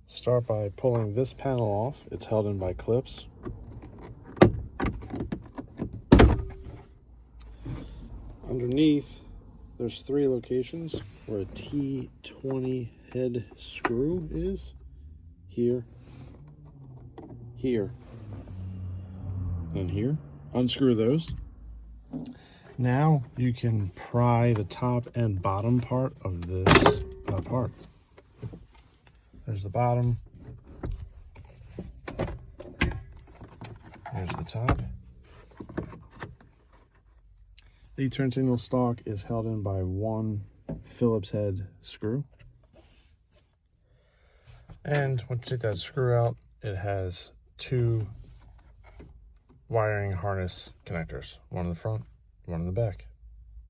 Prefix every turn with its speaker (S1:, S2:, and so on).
S1: Start by pulling this panel off. It's held in by clips. Underneath, there's 3 locations where a T20 head screw is. Here, here, and here. Unscrew those. Now you can pry the top and bottom part of this apart. There's the bottom. There's the top. The turn signal stalk is held in by 1 Phillips head screw. And once you take that screw out, it has 2 wiring harness connectors, one in the front, one in the back.